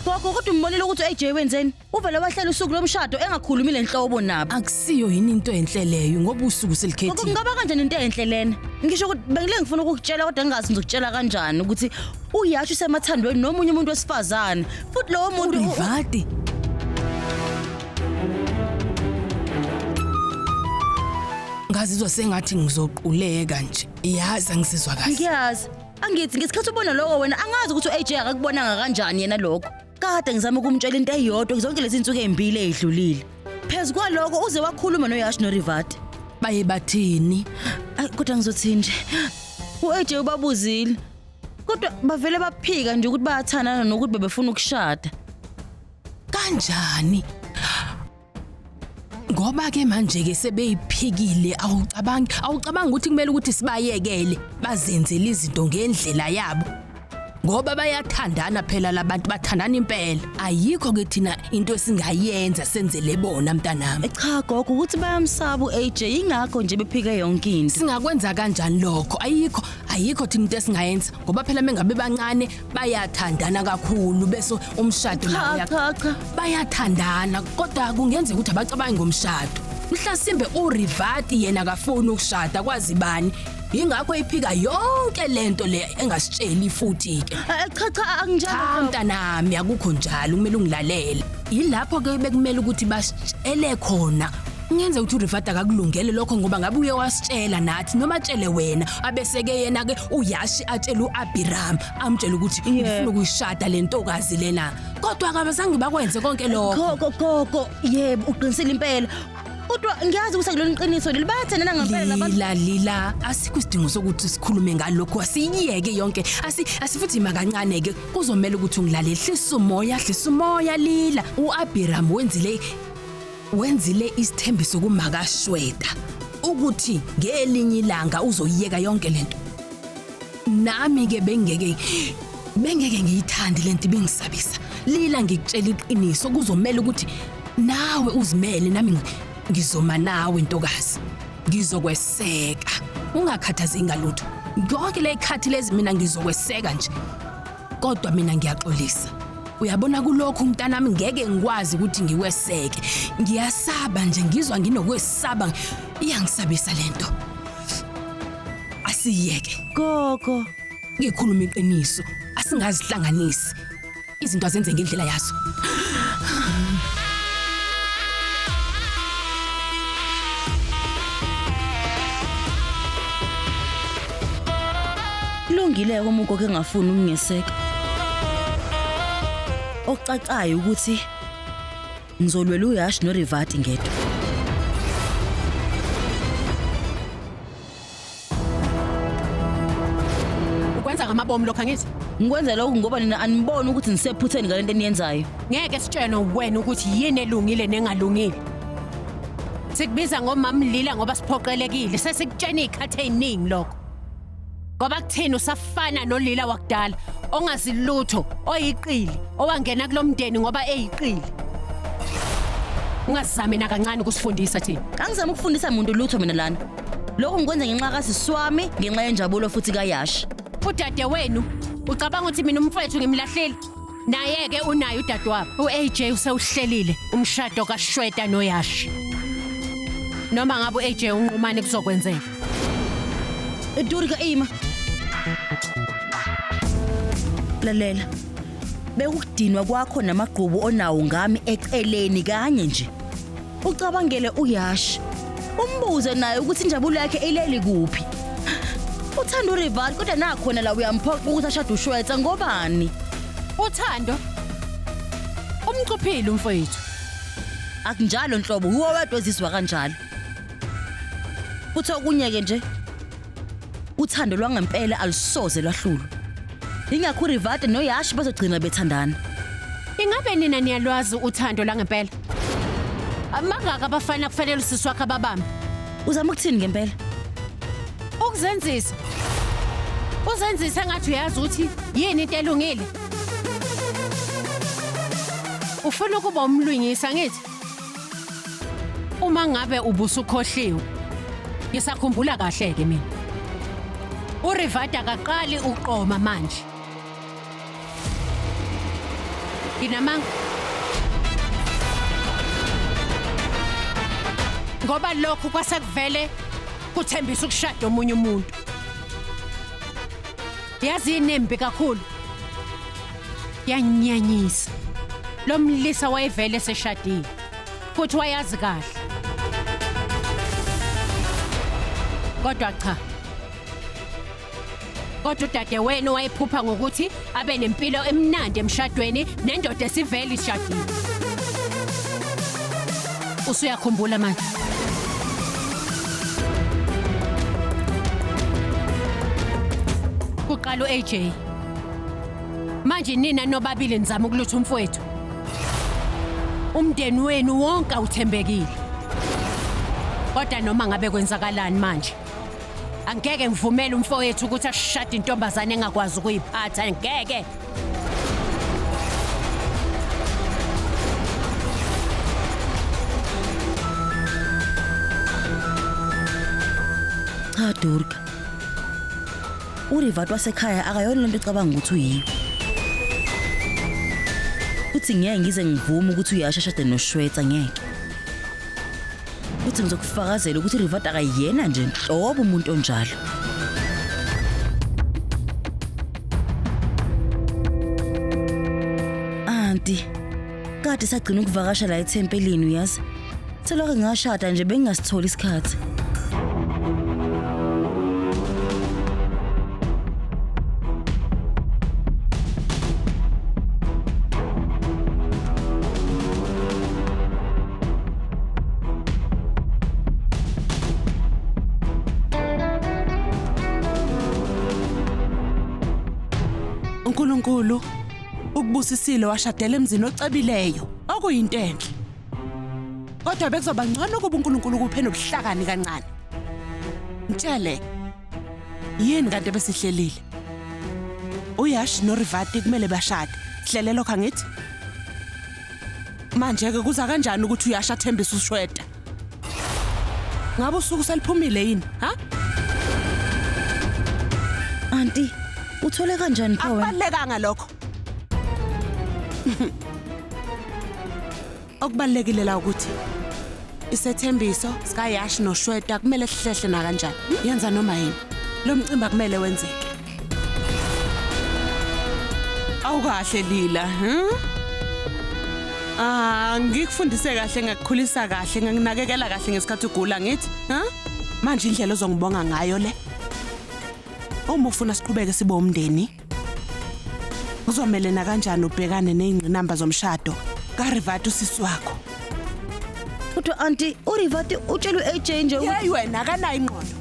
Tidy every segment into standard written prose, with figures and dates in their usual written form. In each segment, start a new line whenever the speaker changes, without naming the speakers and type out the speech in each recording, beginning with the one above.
Gogo kodwa umbonile ukuthi AJ wenzeni? Uvele wahlala usuku lomshado engakhulumi lenhlobo nabo.
Akusiyo yini into enhle leyo ngoba usuku
Gogo
selikhethile.
kungaba kanjani into enhle lena? Ngisho ukuthi bengile ngifuna ukukutshela kodwa ngingazi ngizokutshela kanjani ukuthi uYash usemathandweni nomunye umuntu wesifazane. Futhi lowo muntu
Rivati. Ngazizwa sengathi ngizoquleka nje. Iyazi angisizwa kahle.
Ngiyazi. Angithi ngesikhathi ubona lokho wena angazi ukuthi uAJ akakubonanga kanjani yena lokho. Kade ngizama ukumtshela into eyodwa zonke lezi insuku ezimbili ezidlulile. Phezukwa lokho uze wakhuluma noYash noRivati.
Baye bathini?
Ay kodwa ngizothini nje. uAJ ubabuzile. Kodwa bavele baphika nje ukuthi bayathandana nokuthi bebefuna ukushada.
Kanjani? Ngoba ke manje ke sebeyiphikile awucabanga ukuthi kumele ukuthi sibayekele bazenzele izinto ngendlela yabo. Ngoba bayathandana phela labantu bathandana impela. Ayikho ke thina into esingayenza senzele bona mntanami.
Cha gogo ukuthi bayamsaba uAJ ingakho nje bephike yonke into.
Singakwenza kanjani lokho? Ayikho thina into esingayenza ngoba phela mengabe bancane bayathandana kakhulu bese umshado nawo
Cha.
bayathandana kodwa kungenzeka ukuthi abacabangi ngomshado. Mhlasimbe uRivati yena akafuni ukushada kwazi bani. Ingakho eyiphika yonke lento le engasitsheli futhi ke.
Cha anginjalo.
Mntanami akukho njalo kumele ungilalela. Yilapho ke bekumele ukuthi basitshele khona. Ngenze ukuthi uRivati akakulungele lokho ngoba ngabe uye wasitshela nathi noma atshele wena abeseke yena ke uYash atshela uAbiram amtshela ukuthi ufuna ukuyishada lentokazi lena. Kodwa akabazange bakwenze konke lokho.
Gogo yebo uqinisile impela. Kodwa ngiyazi ukuthi akulona iqiniso leli bayathandana ngempela labantu.
Lila asikho isidingo sokuthi sikhulume ngalokho asiyeke yonke asifuthi makancane ke kuzomela ukuthi ungilalele hlisa umoya Lila. uAbiram wenzile isithembiso kumakashweda ukuthi ngelinye ilanga uzoyiyeka yonke lento. Nami ke bengeke ngiyithandi lento ibingisabisa. Lila ngikutshela iqiniso kuzomela ukuthi nawe uzimele nami ngizoma nawe ntokazi. Ngizokweseka. Ungakhathazi ngalutho. Yonke le ikhathi lezi mina ngizokweseka nje. Kodwa mina ngiyaxolisa. Uyabona kulokho umntanami ngeke ngikwazi ukuthi ngiweseke. Ngiyasaba nje ngizwa nginokwesaba. Iyangisabisa lento. Asiyeke.
Gogo.
Ngikhuluma iqiniso. Asingazihlanganisi. Izinto azenze ngendlela yazo.
Kulungile uma ugogo engafuni ukungeseka. Okucacayo ukuthi ngizolwela uYash noRivati ngedwa.
Ukwenza ngamabomu lokho angithi?
Ngikwenza lokho ngoba nina aniboni ukuthi nisephutheni ngalento eniyenzayo.
Ngeke sitshene wena ukuthi yini elungile nengalungile. Sikubiza ngomamlila ngoba siphoqelekile sesikutshena izikhathi eziningi lokho. Ngoba kuthini usafana noLila wakudala ongazilutho oyiqili owangena kulomndeni ngoba eyiqili. Ungazame nakancane ukusifundisa thina.
Angizama ukufundisa umuntu lutho mina lana. Lokho ngikwenza ngenxa kasiswami ngenxa yenjabulo futhi kaYash.
Udade wenu ucabanga ukuthi mina umfowethu ngimlahlile? Naye ke unayo udade wabo. uAJ usewuhlelile umshado kaShweta noYash. Noma ngabe uAJ unqumane kuzokwenzeka.
Edurika ima. Lalela. Bekukudinwa kwakho namagqubu onawo ngami eceleni kanye nje. Ucabangele uYash. Umbuze naye ukuthi injabulo yakhe ileli kuphi. Uthanda uRivati kodwa nakhona la uyamphoqa ukuthi ashade uShweta ngobani?
Uthando. Umcuphile umfowethu.
Akunjalo nhlobo uwo wedwa ezizwa kanjalo. Futhi okunyeke nje. Uthando lwangempela alisoze lwahlulwa. Ingakho uRivati noYash bazogcina bethandana.
Ingabe nina niyalwazi uthando langempela? Amangaka abafana kufanele usisi wakhe ababambe.
Uzama ukuthini ngempela?
Ukuzenzisa. Uzenzisa ngathi uyazi ukuthi yini into elungile. Ufuna ukuba umlungisa ngithi? Uma ngabe ubusukhohliwe. Ngisakhumbula kahle ke mina. uRivati akaqali uqoma manje. Nginamanga. Ngoba lokhu kwasekuvele kuthembisa ukushada omunye umuntu. Yazi inembi kakhulu. Yanyanyisa. Lo mlisa wayevele seshadile. Futhi wayazi kahle. Kodwa cha. Kodwa udade wena wayephupha ngokuthi abe nempilo emnandi emshadweni nendoda esivele ishadile. Usuyakhumbula manje? Kuqala uAJ. Manje nina nobabili nizama ukulutha umfowethu. Umndeni wenu wonke awuthembekile. Kodwa noma ngabe kwenzakalani manje? Angeke ngivumele umfowethu ukuthi ashade intombazane engakwazi ukuyiphatha, angeke.
Cha Durga. Urivat wasekhaya akayona lento ecabanga ukuthi uyiyo. Uthi ngeke ngize ngivume ukuthi uyasha shade noShweta ngeke. Uthi ngizokufakazela ukuthi Rivat akayena nje nhlobo umuntu onjalo. Auntie, kade sagcina ukuvakasha la ethempelini uyazi. Selokho ngashada nje bengingasithola isikhathi.
uNkulunkulu ukubusisile washadela emzini ocebileyo okuyinto enhle. Kodwa bekuzoba ngcono kuba uNkulunkulu kuphena obuhlakani kancane. Mtshele yini kanti besihlelile? Uyash noRivati kumele bashade. Sihlele lokho angithi? Manje ke kuza kanjani ukuthi uyash athembisa uShweta? Ngabe usuku seliphumile yini, ha?
Auntie, uthole kanjani pho wena?
Akubalekanga lokho. Okubalekile la ukuthi isethembiso sika Yash noShweta kumele sihlehle na kanjani. Yenza noma yini. Lo mcimbi kumele wenzeke. Awukahle Lila, ngikufundise kahle ngakukhulisa kahle nginakekela kahle ngesikhathi ugula ngithi, ha? Manje indlela ozongibonga ngayo le. Uma ufuna siqhubeke sibe umndeni, uzomela na kanjani ubhekane nezingqinamba zomshado kaRivati usisi wakho?
Kodwa auntie, uRivati utshela uAJ nje
Hey wena akanayo ingqondo.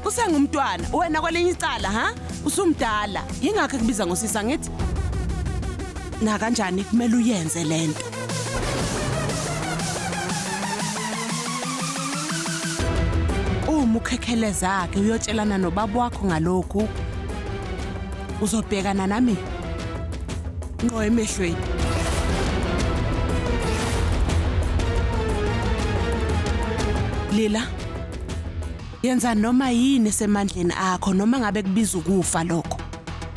Usengumntwana, wena kwelinye icala, ha? Usumdala. Yingakho kubiza ngosisa ngithi. Na kanjani kumele uyenze lento. Uma ukhekheleza zakhe uyotshelana nobaba wakho ngalokhu, uzobhekana nami ngqo emehlweni. Lila, yenza noma yini semandleni akho noma ngabe kubiza ukufa lokho.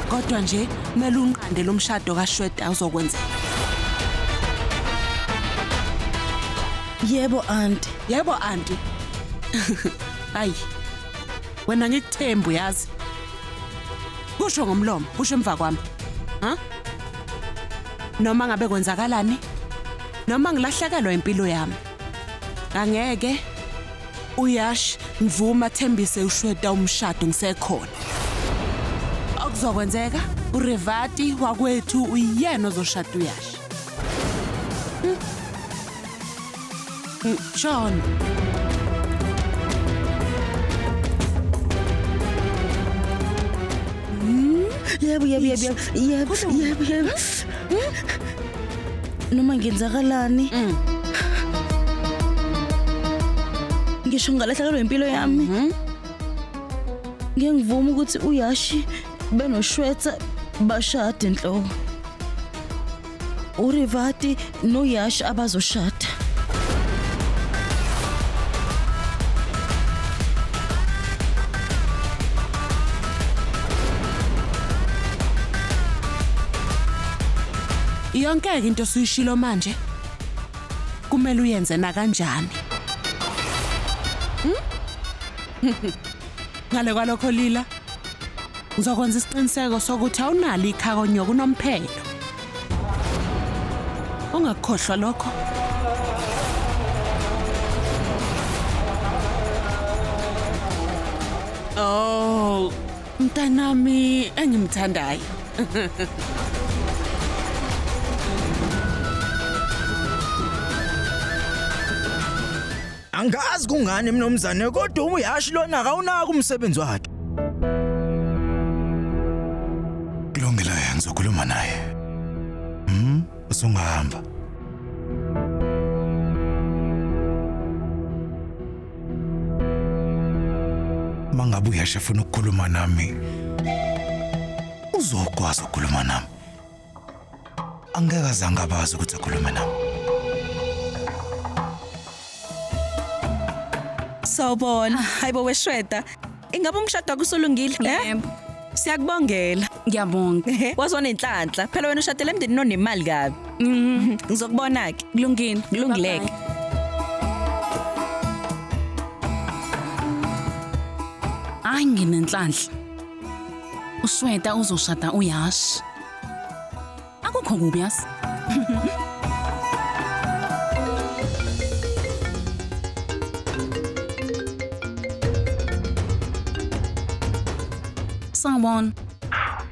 Kodwa nje kumele unqande lo mshado kaShweta uzokwenzeka.
Yebo auntie.
Yebo auntie. Hayi. Wena ngikuthemba uyazi. Kusho ngomlomo, kusho emva kwami. Ha? Noma ngabe kwenzakalani? Noma ngilahlekelwa impilo yami. Angeke uYash ngivuma thembise uShweta umshado ngisekhona. Okuzokwenzeka uRivati wakwethu uyena ozoshada uYash. Sean.
Yebo. Noma ngenzakalani? Ngisho ngalahlekelwa impilo yami. Ngiyangivuma ukuthi uYashi benoShweta bashade enhloko. uRivati noYash abazoshada.
Yonke into suyishilo manje. Kumele uyenze na kanjani? Ngale kwalokho Lila. Ngizokwenza isiqiniseko sokuthi awunali ikhakonyo kunomphelo. Ungakhohlwa lokho. Oh, mntanami engimthandayo.
Angazi kungani mnomzane kodwa uyashi lona akawunaka umsebenzi wakhe.
Kulungile ngizokhuluma naye. Usungahamba. Mangabe uyasha ufuna ukukhuluma nami. Uzokwazi ukukhuluma nami. Angeke azange abazi ukuthi akhulume nami.
Sawubona, hayibo weshweda. Ingabe umshado akusulungile,
Yebo.
Siyakubongela.
Ngiyabonga.
Wazona inhlanhla. Phela wena ushadele emndenini onemali kabi. Ngizokubona ke.
Kulungile.
Kulungileke.
Hayi nginenhlanhla. Ushweta uzoshada uyashi. Akukho kubi yasi. Sawubona.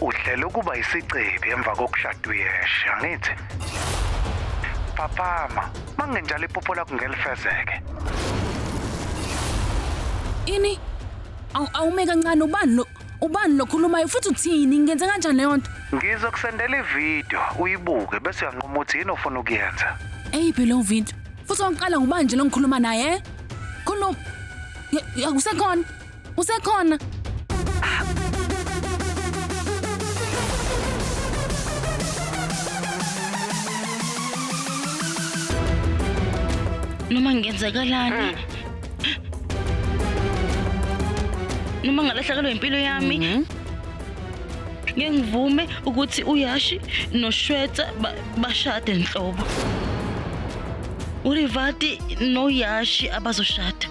Uhlela ukuba isicebi emva kokushada uyesha ngithi. Papama, mangenjalo iphupho lakho ngelifezeke.
Ini? Awume kancane ubani lo khulumayo futhi uthini ngenze kanjani leyo nto?
Ngizokusendela ivideo uyibuke bese uyanqoma ukuthi yini ofuna ukuyenza.
Eyiphi lo video? Futhi waqala ngubani nje lo ngikhuluma naye? Khuluma. Ya usekhona? Usekhona?
Noma ngenzakalani? Noma ngalahlekelwe impilo yami? Ngeke ngivume ukuthi uyashi noshweta bashade enhlobo. Urivati noyashi abazoshada.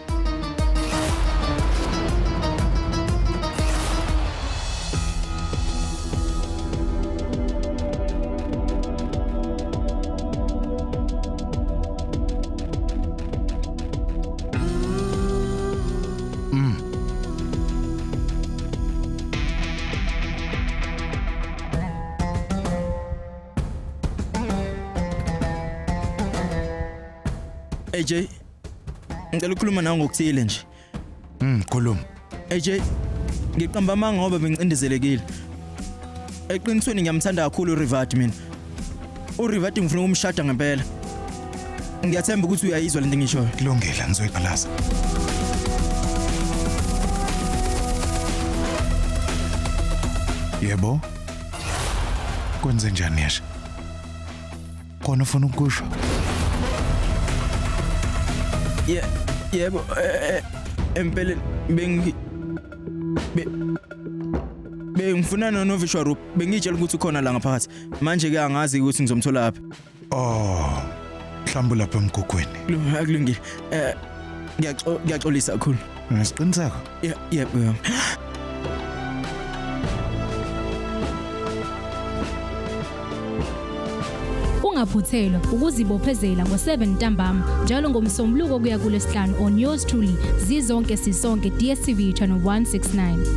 AJ, ngicela ukukhuluma nawe ngokuthile nje.
Khuluma.
AJ, ngiqamba amanga ngoba bengicindezelekile. Eqinisweni ngiyamthanda kakhulu uRivati mina. uRivati ngifuna ukumshada ngempela. Ngiyathemba ukuthi uyayizwa lento engishoyo.
Kulungile ngizoyiqalaza. Yebo. Kwenze njani yesha? Khona ufuna ukusho?
Yebo, empeleni bengifuna noVishwa Rup. Bengitshela ukuthi ukhona la ngaphakathi. Manje ke angazi ukuthi ngizomthola lapha.
Oh. Mhlawumbe lapha emgugweni.
Akulungile. Ngiyaxolisa kakhulu.
Nesiqiniseko?
Yebo.
Ungaphuthelwa ukuzibophezela ngo7 ntambama njalo ngomsombuluko kuya kuLesihlanu on yours truly zizonke sisonke DStv channel 169.